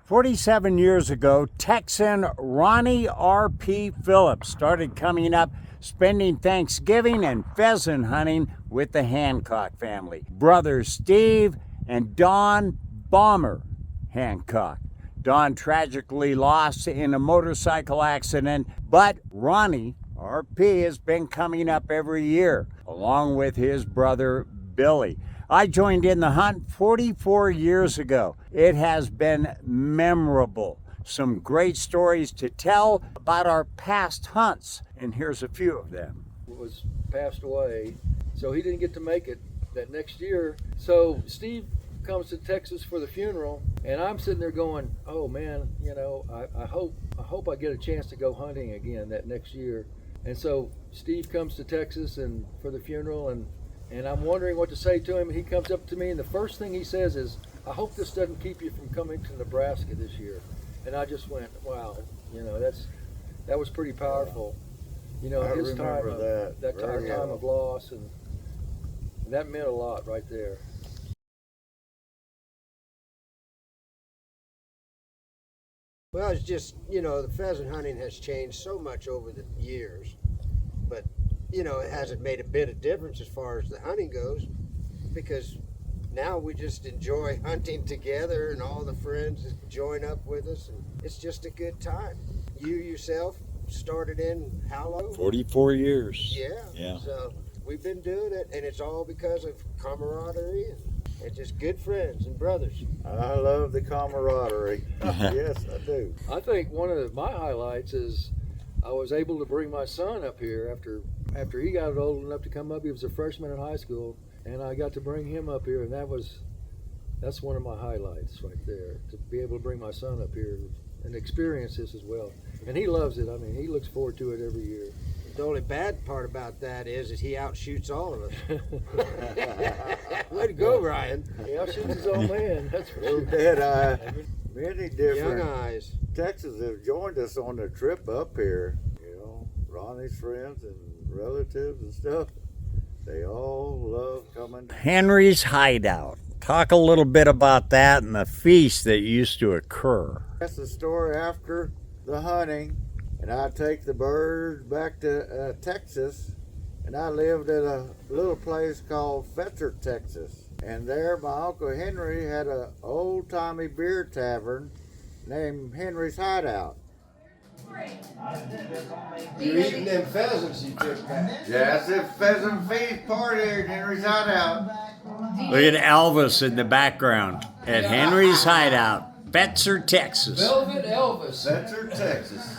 47 years ago, Texan Ronnie R.P. Phillips started coming up, spending Thanksgiving and pheasant hunting with the Hancock family. Brothers Steve and Don Bomber Hancock. Don tragically lost in a motorcycle accident, but Ronnie R.P. has been coming up every year, along with his brother Billy. I joined in the hunt 44 years ago. It has been memorable. Some great stories to tell about our past hunts, and here's a few of them. Was passed away, so he didn't get to make it that next year. So Steve comes to Texas for the funeral, and I'm sitting there going, oh man, you know, I hope I get a chance to go hunting again that next year. And so Steve comes to Texas and for the funeral, and I'm wondering what to say to him, and he comes up to me, and the first thing he says is, I hope this doesn't keep you from coming to Nebraska this year. And I just went, wow, you know, that was pretty powerful. You know, his time of that time of loss, and that meant a lot right there. Well, it's just, you know, the pheasant hunting has changed so much over the years, but you know, it hasn't made a bit of difference as far as the hunting goes, because now we just enjoy hunting together, and all the friends join up with us, and it's just a good time. You yourself started in how long? 44 years. Yeah. So we've been doing it, and it's all because of camaraderie and just good friends and brothers. I love the camaraderie. Yes, I do. I think one of my highlights is I was able to bring my son up here after he got old enough to come up. He was a freshman in high school, and I got to bring him up here, and that's one of my highlights right there, to be able to bring my son up here and experience this as well. And he loves it. I mean, he looks forward to it every year. The only bad part about that is he outshoots all of us. Way to go, Ryan. He outshoots his old man. That's for sure. Dead-eye. Many different Young eyes. Texans have joined us on the trip up here. You know, Ronnie's friends and relatives and stuff. They all love coming. Henry's Hideout. Talk a little bit about that and the feast that used to occur. That's the story after the hunting, and I take the birds back to Texas, and I lived at a little place called Fetzer, Texas. And there my Uncle Henry had an old-timey beer tavern named Henry's Hideout. You're eating them pheasants you took back. Yeah, it's a pheasant feast party at Henry's Hideout. Look at Elvis in the background at Henry's Hideout, Fetzer, Texas. Velvet Elvis. Fetzer, Texas.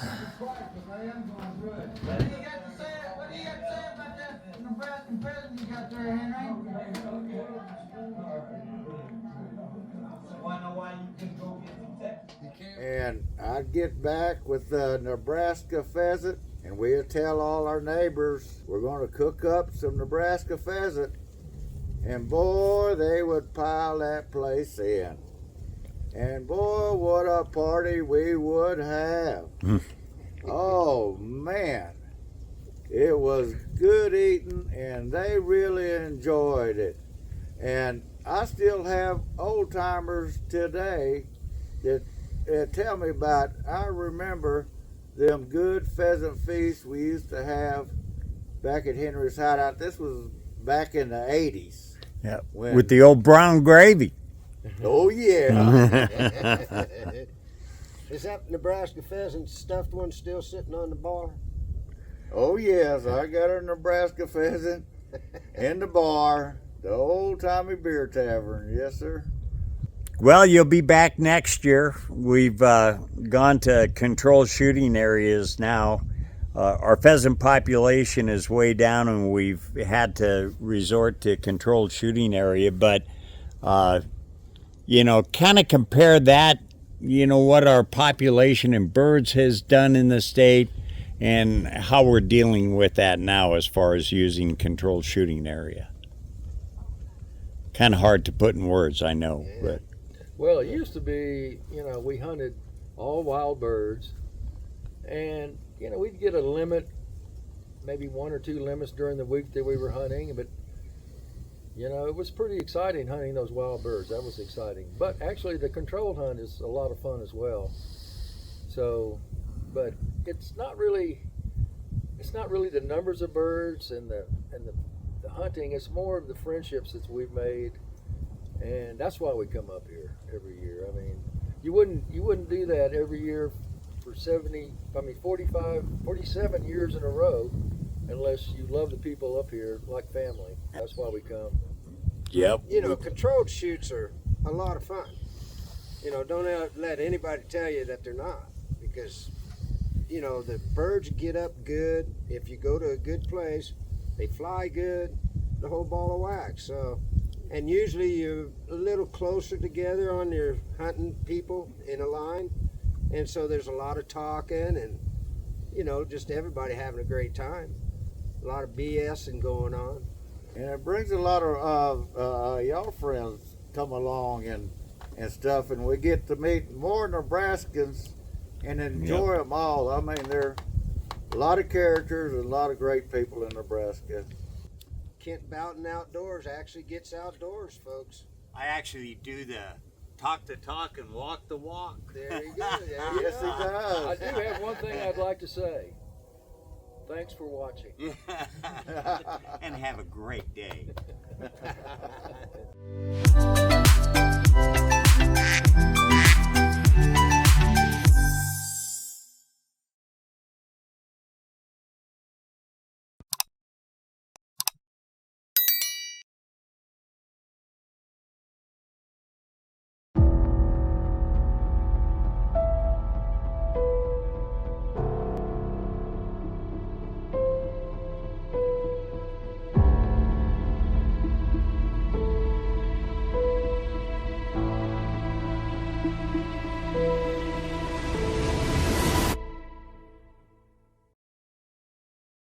And I'd get back with the Nebraska pheasant, and we'd tell all our neighbors we're going to cook up some Nebraska pheasant. And boy, they would pile that place in. And boy, what a party we would have. Oh man, it was good eating, and they really enjoyed it. And I still have old timers today that tell me about, I remember them good pheasant feasts we used to have back at Henry's Hideout. This was back in the 80s. Yeah, with the old brown gravy. Oh yeah. Is that Nebraska pheasant stuffed one still sitting on the bar? Oh yes, I got a Nebraska pheasant in the bar, the old-timey beer tavern. Yes, sir. Well, you'll be back next year. We've gone to controlled shooting areas now. Our pheasant population is way down, and we've had to resort to controlled shooting area. But, you know, kind of compare that, you know, what our population in birds has done in the state and how we're dealing with that now as far as using controlled shooting area. Kind of hard to put in words, I know, but. Well, it used to be, you know, we hunted all wild birds, and, you know, we'd get a limit, maybe 1 or 2 limits during the week that we were hunting, but You know, it was pretty exciting hunting those wild birds. That was exciting. But actually, the controlled hunt is a lot of fun as well. So, but it's not really the numbers of birds and the hunting. It's more of the friendships that we've made, and that's why we come up here every year. I mean, you wouldn't do that every year for 47 years in a row unless you love the people up here like family. That's why we come. Yep. You know, controlled shoots are a lot of fun. You know, don't let anybody tell you that they're not, because, you know, the birds get up good. If you go to a good place, they fly good, the whole ball of wax. So, and usually you're a little closer together on your hunting people in a line. And so there's a lot of talking and, you know, just everybody having a great time. A lot of BSing going on. And it brings a lot of y'all friends come along and stuff, and we get to meet more Nebraskans and enjoy them all. I mean, there are a lot of characters and a lot of great people in Nebraska. Kent Boughton Outdoors actually gets outdoors, folks. I actually do the talk the talk and walk the walk. There you go. There you Yes, he go. does. I do have one thing I'd like to say. Thanks for watching. And have a great day.